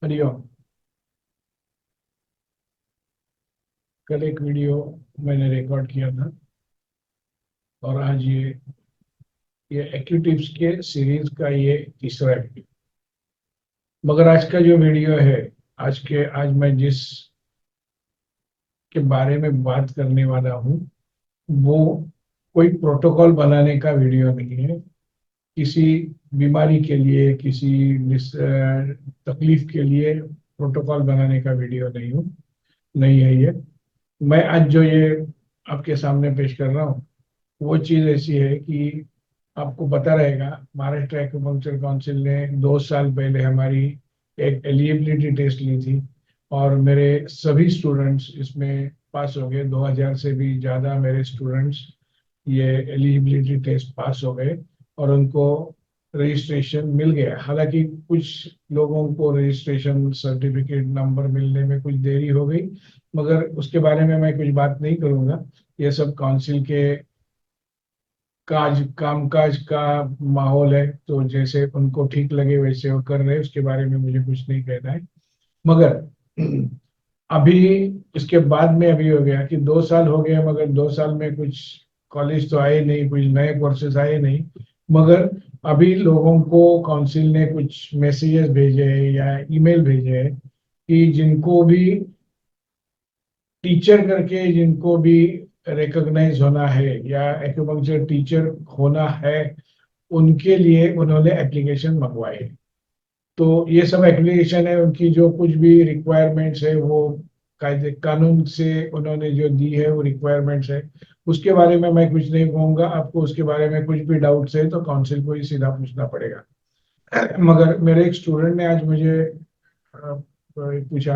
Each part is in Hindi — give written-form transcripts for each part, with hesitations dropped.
हरिओम। कल एक वीडियो मैंने रिकॉर्ड किया था और आज ये एक्यूटिव्स के सीरीज का ये तीसरा वीडियो। मगर आज का जो वीडियो है, आज मैं जिस के बारे में बात करने वाला हूँ वो कोई प्रोटोकॉल बनाने का वीडियो नहीं है। किसी बीमारी के लिए, किसी तकलीफ के लिए प्रोटोकॉल बनाने का वीडियो नहीं है ये। मैं आज जो ये आपके सामने पेश कर रहा हूँ वो चीज़ ऐसी है कि आपको पता रहेगा, महाराष्ट्र एक्यूपंक्चर काउंसिल ने 2 साल पहले हमारी एक एलिजिबिलिटी टेस्ट ली थी और मेरे सभी स्टूडेंट्स इसमें पास हो गए। 2000 से भी ज़्यादा मेरे स्टूडेंट्स ये एलिजिबिलिटी टेस्ट पास हो गए और उनको रजिस्ट्रेशन मिल गया। हालांकि कुछ लोगों को रजिस्ट्रेशन सर्टिफिकेट नंबर मिलने में कुछ देरी हो गई, मगर उसके बारे में मैं कुछ बात नहीं करूंगा। ये सब काउंसिल के कामकाज का माहौल है, तो जैसे उनको ठीक लगे वैसे वो कर रहे हैं, उसके बारे में मुझे कुछ नहीं कहना है। मगर अभी इसके बाद में अभी हो गया कि 2 साल हो गए, मगर 2 साल में कुछ कॉलेज तो आए नहीं, कुछ नए कोर्सेज आए नहीं। मगर अभी लोगों को काउंसिल ने कुछ मैसेजेस भेजे हैं या ईमेल भेजे हैं कि जिनको भी टीचर करके, जिनको भी रिकॉग्नाइज होना है या एक्यूपंक्चर टीचर होना है, उनके लिए उन्होंने एप्लीकेशन मंगवाए। तो ये सब एप्लीकेशन है, उनकी जो कुछ भी रिक्वायरमेंट्स है वो कायदे कानून से उन्होंने जो दी है वो रिक्वायरमेंट्स है। उसके बारे में मैं कुछ नहीं कहूँगा। आपको उसके बारे में कुछ भी डाउट्स है तो काउंसिल को ही सीधा पूछना पड़ेगा। मगर मेरे एक स्टूडेंट ने आज मुझे पूछा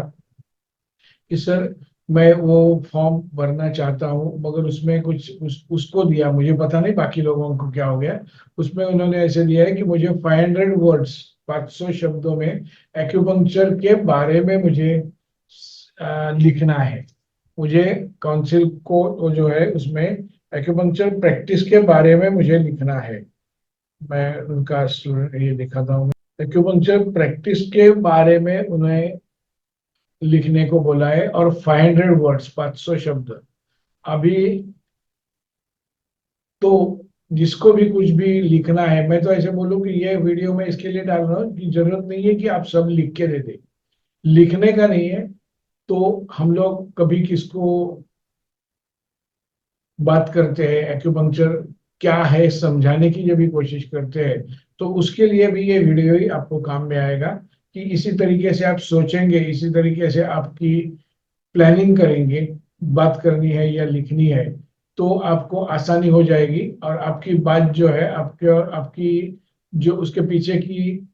कि सर, मैं वो फॉर्म भरना चाहता हूँ, मगर उसमें उसको दिया, मुझे पता नहीं बाकी लोगों को क्या हो गया। उसमें उन्होंने ऐसे दिया है कि मुझे 500 वर्ड्स, 500 शब्दों में एक्यूपंक्चर के बारे में मुझे लिखना है। मुझे काउंसिल को वो जो है उसमें एक्यूपंक्चर प्रैक्टिस के बारे में मुझे लिखना है। मैं उनका स्टूडेंट ये दिखाता हूँ। एक्यूपंक्चर प्रैक्टिस के बारे में उन्हें लिखने को बोला है और 500 वर्ड्स, 500 शब्द। अभी तो जिसको भी कुछ भी लिखना है, मैं तो ऐसे बोलूं कि ये वीडियो में इसके लिए डाल रहा हूँ कि जरूरत नहीं है कि आप सब लिख के दे दे, लिखने का नहीं है। तो हम लोग कभी किसको बात करते हैं, एक्यूपंक्चर क्या है समझाने की जब भी कोशिश करते हैं, तो उसके लिए भी ये वीडियो ही आपको काम में आएगा कि इसी तरीके से आप सोचेंगे, इसी तरीके से आपकी प्लानिंग करेंगे, बात करनी है या लिखनी है, तो आपको आसानी हो जाएगी और आपकी बात जो है, आपके और आपकी जो उसके पीछे की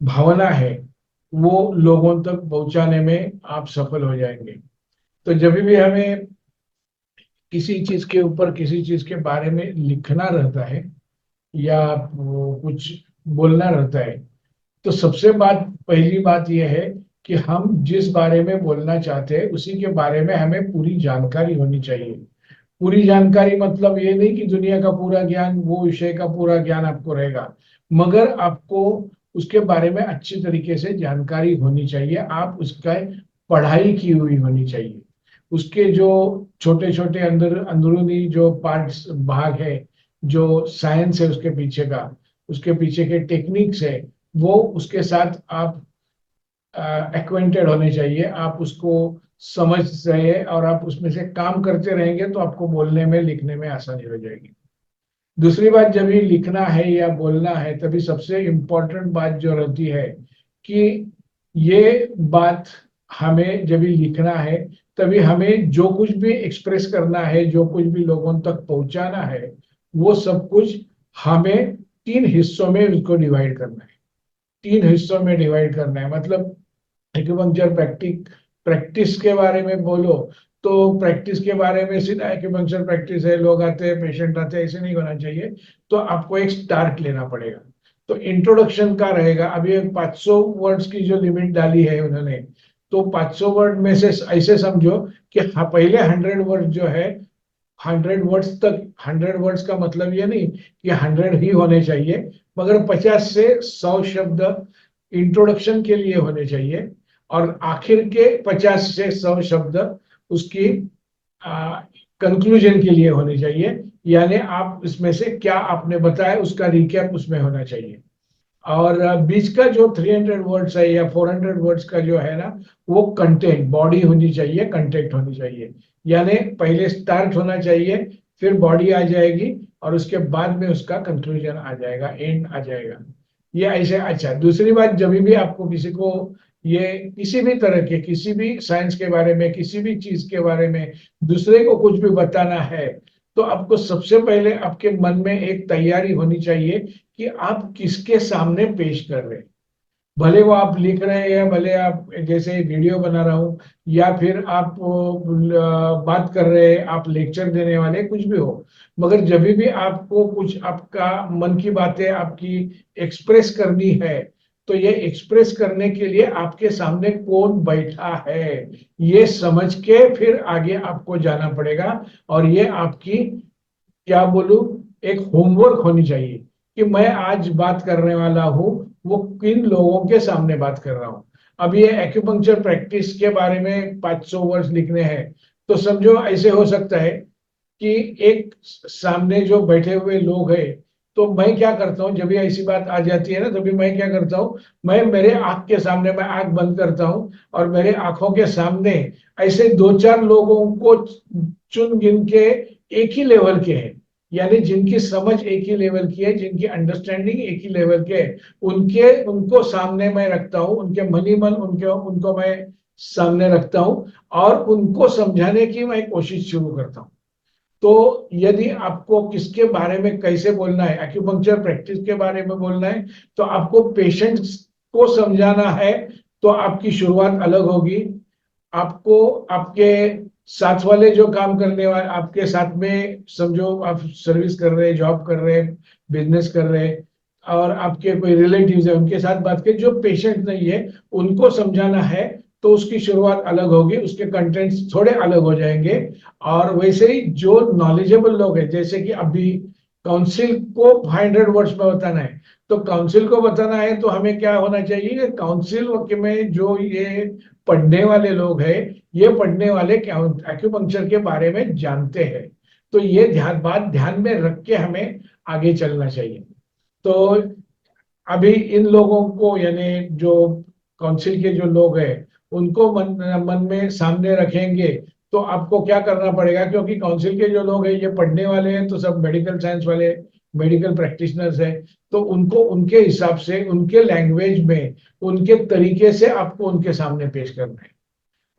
भावना है वो लोगों तक पहुंचाने में आप सफल हो जाएंगे। तो जब भी हमें किसी चीज के ऊपर, किसी चीज के बारे में लिखना रहता है या वो कुछ बोलना रहता है, तो सबसे पहली बात यह है कि हम जिस बारे में बोलना चाहते हैं उसी के बारे में हमें पूरी जानकारी होनी चाहिए। पूरी जानकारी मतलब ये नहीं कि दुनिया का पूरा ज्ञान, वो विषय का पूरा ज्ञान आपको रहेगा, मगर आपको उसके बारे में अच्छी तरीके से जानकारी होनी चाहिए। आप उसका पढ़ाई की हुई होनी चाहिए। उसके जो छोटे छोटे अंदरूनी जो पार्ट्स, भाग है, जो साइंस है उसके पीछे का, उसके पीछे के टेक्निक्स है, वो उसके साथ आप एक्वेंटेड होने चाहिए। आप उसको समझ रहे और आप उसमें से काम करते रहेंगे तो आपको बोलने में, लिखने में आसानी हो जाएगी। दूसरी बात, जब ये लिखना है या बोलना है तभी सबसे इम्पोर्टेंट बात जो रहती है कि ये बात हमें जब ये लिखना है तभी हमें जो कुछ भी एक्सप्रेस करना है, जो कुछ भी लोगों तक पहुंचाना है, वो सब कुछ हमें 3 हिस्सों में उसको डिवाइड करना है। 3 हिस्सों में डिवाइड करना है मतलब एक्यूपंक्चर प्रैक्टिस के बारे में बोलो तो प्रैक्टिस के बारे में सीधा एक्यूपंक्चर प्रैक्टिस है, लोग आते हैं, पेशेंट आते हैं, ऐसे नहीं होना चाहिए। तो आपको एक स्टार्ट लेना पड़ेगा। तो इंट्रोडक्शन का रहेगा। अभी 500 वर्ड्स की जो लिमिट डाली है उन्होंने, तो 500 वर्ड में से ऐसे समझो कि हाँ, पहले 100 वर्ड जो है, 100 वर्ड्स तक, 100 वर्ड्स का मतलब ये नहीं कि 100 ही होने चाहिए, मगर 50 से 100 शब्द इंट्रोडक्शन के लिए होने चाहिए और आखिर के 50 से 100 शब्द उसकी कंक्लूजन के लिए होने चाहिए। यानी आप इसमें से क्या आपने बताया उसका रिकैप उसमें होना चाहिए। और बीच का जो 300 वर्ड्स है या 400 वर्ड्स का जो है ना, वो कंटेंट बॉडी होनी चाहिए, कंटेंट होनी चाहिए। यानी पहले स्टार्ट होना चाहिए, फिर बॉडी आ जाएगी और उसके बाद में उसका कंक्लूजन आ जाएगा, एंड आ जाएगा। ये ऐसे। अच्छा, दूसरी बात, जब भी आपको किसी को ये किसी भी तरह के, किसी भी साइंस के बारे में, किसी भी चीज के बारे में दूसरे को कुछ भी बताना है, तो आपको सबसे पहले आपके मन में एक तैयारी होनी चाहिए कि आप किसके सामने पेश कर रहे हैं। भले वो आप लिख रहे हैं, या भले आप जैसे वीडियो बना रहा हूं, या फिर आप बात कर रहे हैं, आप लेक्चर देने वाले, कुछ भी हो। मगर जब भी आपको कुछ आपका मन की बातें आपकी एक्सप्रेस करनी है, तो ये एक्सप्रेस करने के लिए आपके सामने कौन बैठा है, ये समझ के फिर आगे आपको जाना पड़ेगा। और ये आपकी, क्या बोलूं, एक होमवर्क होनी चाहिए कि मैं आज बात करने वाला हूं, वो किन लोगों के सामने बात कर रहा हूं। अब ये एक्यूपंक्चर प्रैक्टिस के बारे में 500 वर्ड्स लिखने हैं, तो समझो ऐसे हो सकता है कि एक सामने जो बैठे हुए लोग हैं, तो मैं क्या करता हूँ, जब भी ऐसी बात आ जाती है ना, तभी मैं क्या करता हूँ, मैं मेरे आंख के सामने, मैं आंख बंद करता हूँ और मेरे आंखों के सामने ऐसे 2-4 लोगों को चुन गिन के, एक ही लेवल के हैं, यानी जिनकी समझ एक ही लेवल की है, जिनकी अंडरस्टैंडिंग एक ही लेवल के है, उनको सामने मैं रखता हूँ, उनके मन ही मन उनको मैं सामने रखता हूँ और उनको समझाने की मैं कोशिश शुरू करता हूँ। तो यदि आपको किसके बारे में कैसे बोलना है, एक्यूपंक्चर प्रैक्टिस के बारे में बोलना है, तो आपको पेशेंट्स को समझाना है, तो आपकी शुरुआत अलग होगी। आपको आपके साथ वाले जो काम करने वाले आपके साथ में, समझो आप सर्विस कर रहे हैं, जॉब कर रहे हैं, बिजनेस कर रहे हैं, और आपके कोई रिलेटिव्स है, उनके साथ बात करें। जो पेशेंट नहीं है उनको समझाना है, तो उसकी शुरुआत अलग होगी, उसके कंटेंट्स थोड़े अलग हो जाएंगे। और वैसे ही जो नॉलेजेबल लोग हैं, जैसे कि अभी काउंसिल को 500 वर्ड्स में बताना है, तो काउंसिल को बताना है तो हमें क्या होना चाहिए, काउंसिल में जो ये पढ़ने वाले लोग हैं, ये पढ़ने वाले एक्यूपंक्चर के बारे में जानते हैं। तो ये ध्यान में रख के हमें आगे चलना चाहिए। तो अभी इन लोगों को, यानी जो काउंसिल के जो लोग हैं, उनको मन में सामने रखेंगे, तो आपको क्या करना पड़ेगा, क्योंकि काउंसिल के जो लोग हैं ये पढ़ने वाले हैं, तो सब मेडिकल साइंस वाले, मेडिकल प्रैक्टिशनर्स हैं, तो उनको उनके हिसाब से, उनके लैंग्वेज में, उनके तरीके से आपको उनके सामने पेश करना है।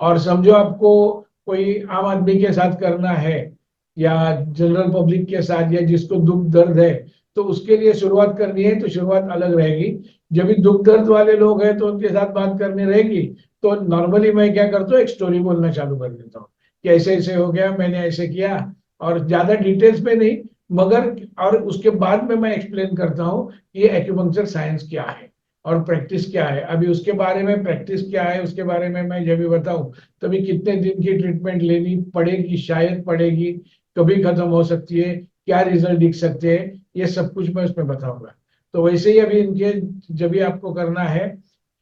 और समझो आपको कोई आम आदमी के साथ करना है, या जनरल पब्लिक के साथ, या जिसको दुख दर्द है, तो उसके लिए शुरुआत करनी है, तो शुरुआत अलग रहेगी। जब भी दुख दर्द वाले लोग हैं, तो उनके साथ बात करनी रहेगी। तो नॉर्मली मैं क्या करता हूँ, एक स्टोरी बोलना चालू कर देता हूँ कि ऐसे ऐसे हो गया, मैंने ऐसे किया, और ज्यादा डिटेल्स में नहीं, मगर और उसके बाद में मैं एक्सप्लेन करता हूँ कि ये एक्यूपंक्चर साइंस क्या है और प्रैक्टिस क्या है। अभी उसके बारे में, प्रैक्टिस क्या है उसके बारे में मैं जब भी बताऊं, तभी कितने दिन की ट्रीटमेंट लेनी पड़ेगी, शायद पड़ेगी, कभी खत्म हो सकती है, क्या रिजल्ट दिख सकते हैं, ये सब कुछ मैं उसमें बताऊंगा। तो वैसे ही अभी इनके, जब भी आपको करना है,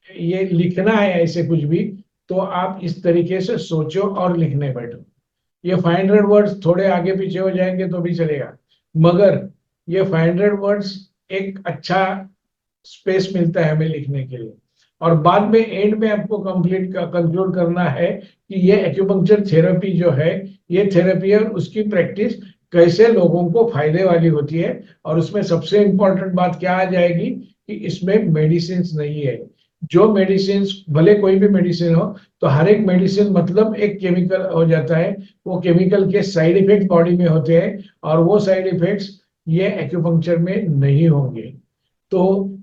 ये लिखना है ऐसे कुछ भी, तो आप इस तरीके से सोचो और लिखने बैठो। ये 500 वर्ड्स थोड़े आगे पीछे हो जाएंगे तो भी चलेगा, मगर ये 500 वर्ड्स एक अच्छा स्पेस मिलता है हमें लिखने के लिए। और बाद में एंड में आपको कंक्लूड करना है कि ये एक्यूपंक्चर थेरेपी जो है, ये थेरेपी है, उसकी प्रैक्टिस कैसे लोगों को फायदे वाली होती है। और उसमें सबसे इंपॉर्टेंट बात क्या आ जाएगी कि इसमें मेडिसिन नहीं है। जो मेडिसिन, भले कोई भी मेडिसिन हो, तो हर एक मेडिसिन मतलब एक केमिकल हो जाता है, वो केमिकल के साइड इफेक्ट बॉडी में होते हैं, और वो साइड इफेक्ट्स ये एक्यूपंक्चर में नहीं होंगे। तो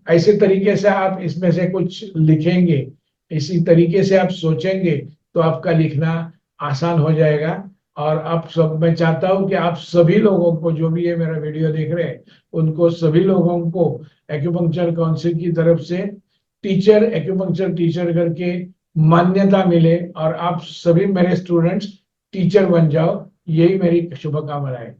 ऐसे तरीके से आप इसमें से कुछ लिखेंगे, इसी तरीके से आप सोचेंगे, तो आपका लिखना आसान हो जाएगा। और आप सब, मैं चाहता हूं कि आप सभी लोगों को, जो भी ये मेरा वीडियो देख रहे हैं, उनको सभी लोगों को एक्यूपंक्चर काउंसिल की तरफ से टीचर, एक्यूपंक्चर टीचर करके मान्यता मिले, और आप सभी मेरे स्टूडेंट्स टीचर बन जाओ, यही मेरी शुभकामनाएं है।